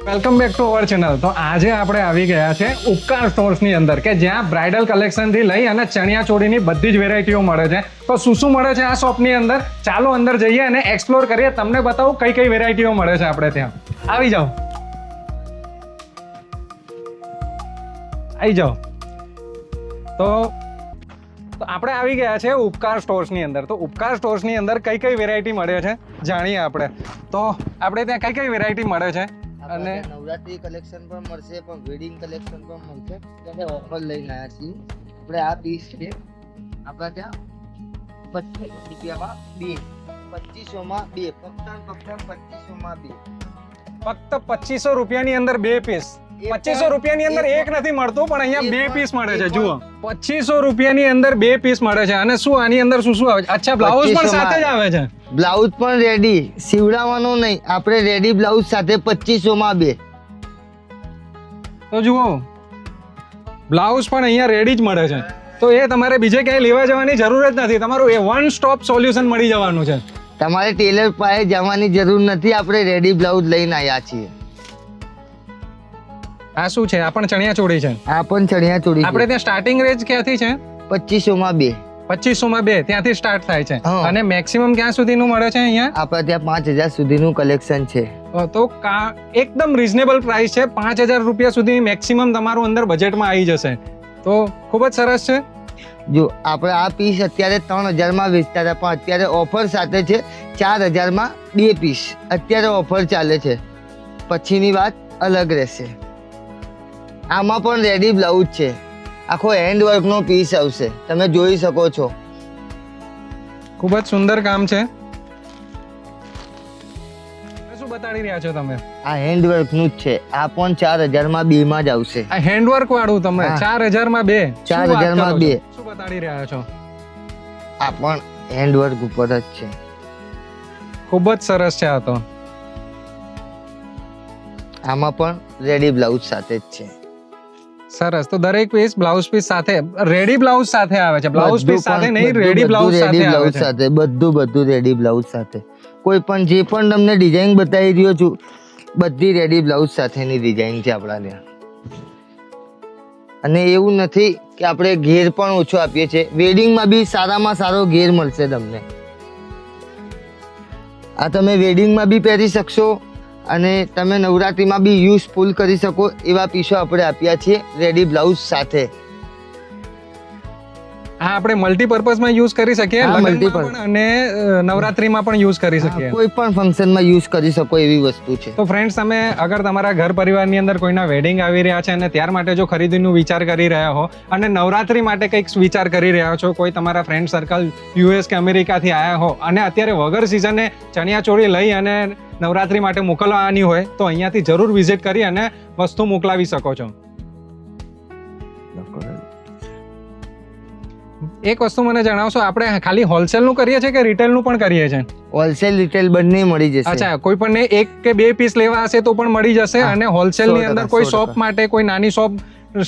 Welcome back to our channel. તો આજે આપણે આવી ગયા છે ઉપકાર સ્ટોર્સની અંદર કે જ્યાં બ્રાઇડલ કલેક્શનથી લઈ અને ચણિયા ચોળીની બધી જ વેરાયટીઓ મળે છે. તો શું મળે છે આ શોપની અંદર, ચાલો અંદર જઈએ અને એક્સપ્લોર કરીએ. તમને બતાવું કઈ કઈ વેરાયટીઓ મળે છે આપણે ત્યાં. આવી જાઓ, આવી જાઓ. તો આપણે આવી ગયા છે ઉપકાર સ્ટોર્સની અંદર. તો ઉપકાર સ્ટોર્સની અંદર કઈ કઈ વેરાયટી મળે છે જાણીએ આપણે. તો આપણે ત્યાં કઈ કઈ વેરાયટી મળે છે અને નવરાત્રી કલેક્શન પણ મળશે, પણ વેડિંગ કલેક્શન પણ મળશે. ત્યારે ઓફર લઈને આવ્યા છીએ આપણે. આ પીસ છે આપણા ત્યાં 25 રૂપિયામાં બે, 2500 માં બે, ફક્ત 2500 માં બે. ફક્ત 2500 રૂપિયાની અંદર બે પીસ. 2500 રૂપિયાની અંદર એક નથી મળતું, પણ અહીંયા બે પીસ મળે છે. જુઓ, 2500 રૂપિયાની અંદર બે પીસ મળે છે. અને શું આની અંદર શું શું આવે છે? અચ્છા, બ્લાઉઝ પણ સાથે જ આવે છે. બ્લાઉઝ પણ રેડી, સીવડાવવાનું નહીં, આપણે રેડી બ્લાઉઝ સાથે 2500 માં બે. તો જુઓ, બ્લાઉઝ પણ અહીંયા રેડી જ મળે છે. તો એ તમારે બીજે ક્યાંય લેવા જવાની જરૂર જ નથી. તમારું એ વન સ્ટોપ સોલ્યુશન મળી જવાનું છે. તમારે ટેલર પાસે જવાની જરૂર નથી, આપણે રેડી બ્લાઉઝ લઈને આવ્યા છીએ. આ શું છે? આ પણ ચણિયા ચોળી છે. આ પણ ચણિયા ચોળી આપણે ત્યાં સ્ટાર્ટિંગ રેન્જ ક્યાંથી છે? 2500 માં બે. 2500 માં બે, ત્યાંથી સ્ટાર્ટ થાય છે. હા. અને મેક્સિમમ ક્યાં સુધીનું મળે છે અહીંયા? આપણે ત્યાં 5000 સુધીનું કલેક્શન છે. તો એકદમ રીઝનેબલ પ્રાઇસ છે. 5000 રૂપિયા સુધી મેક્સિમમ તમારું અંદર બજેટમાં આવી જશે. તો ખૂબ જ સરસ છે. જો આપણે આ પીસ અત્યારે 3000 માં વેચતા હતા, પણ અત્યારે ઓફર સાથે છે 4000 માં બે પીસ. અત્યારે ઓફર ચાલે છે, પછીની વાત અલગ રહેશે. આમાં પણ રેડી બ્લાઉઝ છે, આખો હેન્ડ વર્કનો પીસ આવશે, તમે જોઈ શકો છો. ખૂબ જ સુંદર કામ છે. શું બતાડી રહ્યા છો તમે? આ હેન્ડ વર્કનું જ છે. આ પણ 4000 માં બે માં જ આવશે. આ હેન્ડવર્ક વાળું તમે હા. 4000 માં બે. 4000 માં બે. શું બતાડી રહ્યા છો? આ પણ હેન્ડ વર્ક ઉપર જ છે. ખૂબ જ સરસ છે આ તો. આમાં પણ રેડી બ્લાઉઝ સાથે જ છે. સરસ. તો દરેક પીસ બ્લાઉઝ પીસ સાથે, રેડી બ્લાઉઝ સાથે આવે છે. બ્લાઉઝ પીસ સાથે નહીં, રેડી બ્લાઉઝ સાથે આવે છે. સાથે બધું રેડી બ્લાઉઝ સાથે. કોઈ પણ જે પણ તમને ડિઝાઇન બતાવી રહ્યો છું, બધી રેડી બ્લાઉઝ સાથેની ડિઝાઇન છે આપણા ત્યાં. અને એવું નથી કે આપણે ઘેર પણ ઓછો આપીએ છીએ. વેડિંગમાં બી સારામાં સારો ઘેર મળશે તમને. આ તમે વેડિંગમાં બી પહેરી શકશો અને તમે નવરાત્રીમાં બી યુઝફુલ કરી શકો એવા પીસો આપણે આપ્યા છીએ રેડી બ્લાઉઝ સાથે. હા, આપણે મલ્ટીપર્પઝમાં યુઝ કરી શકીએ, હા, લગ્નમાં multipurpose. પણ અને નવરાત્રીમાં પણ યુઝ કરી શકીએ. કોઈ પણ ફંક્શનમાં યુઝ કરી શકો એવી વસ્તુ છે. તો ફ્રેન્ડ્સ, તમે અગર તમારા ઘર પરિવારની અંદર કોઈના વેડિંગ આવી રહ્યા છે અને ત્યાર માટે જો ખરીદીનું વિચાર કરી રહ્યા હો અને નવરાત્રી માટે કંઈક વિચાર કરી રહ્યા છો, કોઈ તમારા ફ્રેન્ડ સર્કલ યુએસ કે અમેરિકાથી આવ્યા હો અને અત્યારે વગર સિઝને ચણિયા ચોળી લઈ અને નવરાત્રી માટે મોકલવાની હોય, તો અહીંયાથી જરૂર વિઝિટ કરી અને વસ્તુ મોકલાવી શકો છો. એક વસ્તુ મને જણાવશો, આપણે ખાલી હોલસેલનું કરીએ છીએ કે રિટેલનું પણ કરીએ છીએ? હોલસેલ રિટેલ બંને મળી જશે. અચ્છા, કોઈ પણ એક કે બે પીસ લેવા હશે તો પણ મળી જશે. હા, અને હોલસેલની 100%, અંદર કોઈ 100%. શોપ માટે, કોઈ નાની શોપ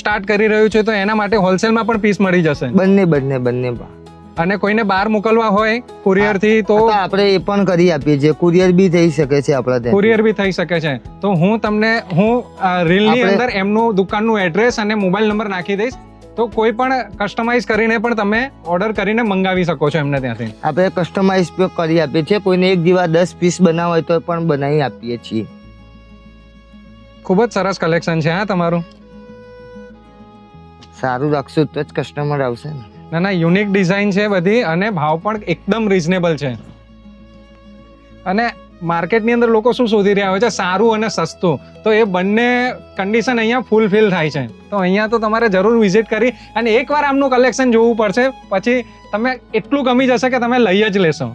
સ્ટાર્ટ કરી રહ્યું છે તો એના માટે હોલસેલમાં પણ પીસ મળી જશે. બંને અને કોઈને બહાર મોકલવા હોય કુરિયર થી તો આપણે એ પણ કરી આપીએ છીએ. કુરિયર બી થઈ શકે છે આપણા ત્યાં. કુરિયર બી થઈ શકે છે. તો હું રીલની અંદર એમનું દુકાનનું એડ્રેસ અને મોબાઈલ નંબર નાખી દઈશ, તો કોઈ પણ કસ્ટમાઇઝ કરીને પણ તમે ઓર્ડર કરીને મંગાવી શકો છો એમને ત્યાંથી. આપણે કસ્ટમાઇઝ કરી આપીએ છીએ. કોઈને એક જેવા 10 પીસ બનાવવા હોય તો પણ બનાવી આપીએ છીએ. ખૂબ જ સરસ કલેક્શન છે હા તમારું. સારું રાખશું તો જ કસ્ટમર આવશે ને. ના, યુનિક ડિઝાઇન છે બધી અને ભાવ પણ એકદમ રીઝનેબલ છે. અને માર્કેટની અંદર લોકો શું શોધી રહ્યા હોય છે? સારું અને સસ્તું. તો એ બંને કન્ડિશન અહીંયા ફૂલફિલ થાય છે. તો અહીંયા તો તમારે જરૂર વિઝિટ કરી અને એકવાર આમનું કલેક્શન જોવું પડશે, પછી તમે એટલું ગમી જશે કે તમે લઈ જ લેશો.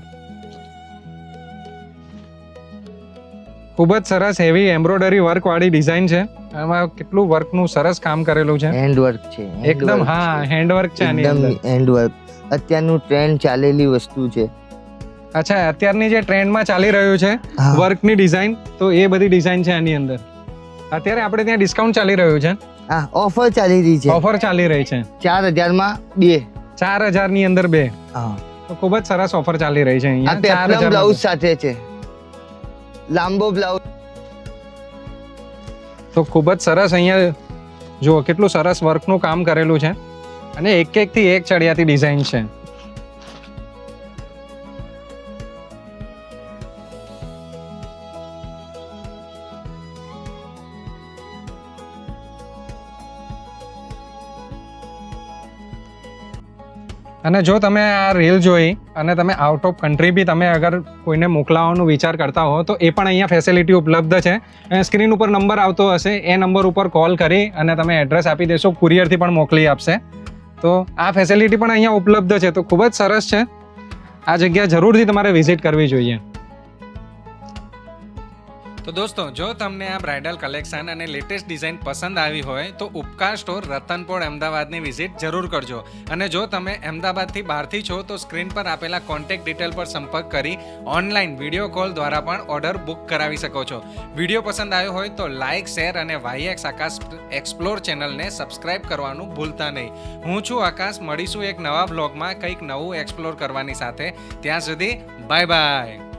ખૂબ જ સરસ હેવી એમ્બ્રોઇડરી વર્ક વાળી ડિઝાઇન છે. આમાં કેટલું વર્કનું સરસ કામ કરેલું છે. હેન્ડ વર્ક છે. એકદમ હા, હેન્ડવર્ક છે આની અંદર. હેન્ડ વર્ક અત્યારનું ટ્રેન્ડ ચાલેલી વસ્તુ છે. અચ્છા, અત્યારની જે ટ્રેન્ડમાં ચાલી રહ્યું છે હા. વર્કની ડિઝાઇન, તો એ બધી ડિઝાઇન છે આની અંદર. અત્યારે આપણે ત્યાં ડિસ્કાઉન્ટ ચાલી રહ્યું છે. હા, ઓફર ચાલી રહી છે. ઓફર ચાલી રહી છે. 4000 માં બે. 4000 ની અંદર બે. હા, તો ખૂબ જ સરસ ઓફર ચાલી રહી છે આ અહીંયા. પેપ્લમ બ્લાઉઝ સાથે છે. લાંબો બ્લાઉઝ તો ખૂબ જ સરસ અહીંયા જુઓ કેટલું સરસ વર્કનું કામ કરેલું છે અને એકથી એક ચડિયાતી ડિઝાઇન છે. અને જો તમે આ રીલ જોઈ અને તમે આઉટ ઓફ કન્ટ્રી બી તમે અગર કોઈને મોકલાવવાનો વિચાર કરતા હો તો એ પણ અહીંયા ફેસિલિટી ઉપલબ્ધ છે. સ્ક્રીન ઉપર નંબર આવતો હશે, એ નંબર ઉપર કોલ કરી અને તમે એડ્રેસ આપી દેશો, કુરિયરથી પણ મોકલી આપશે. તો આ ફેસિલિટી પણ અહીંયા ઉપલબ્ધ છે. તો ખૂબ જ સરસ છે. આ જગ્યા જરૂરથી તમારે વિઝિટ કરવી જોઈએ. તો દોસ્તો, જો તમને આ બ્રાઇડલ કલેક્શન અને લેટેસ્ટ ડિઝાઇન પસંદ આવી હોય તો ઉપકાર સ્ટોર રતનપોળ અમદાવાદની વિઝિટ જરૂર કરજો. અને જો તમે અમદાવાદથી બહારથી છો તો સ્ક્રીન પર આપેલા કોન્ટેક્ટ ડિટેલ પર સંપર્ક કરી ઓનલાઈન વિડીયો કોલ દ્વારા પણ ઓર્ડર બુક કરાવી શકો છો. વિડીયો પસંદ આવ્યો હોય તો લાઇક, શેર અને YX આકાશ એક્સપ્લોર ચેનલને સબસ્ક્રાઇબ કરવાનું ભૂલતા નહીં. હું છું આકાશ, મળીશું એક નવા બ્લોગમાં કંઈક નવું એક્સપ્લોર કરવાની સાથે. ત્યાં સુધી બાય બાય.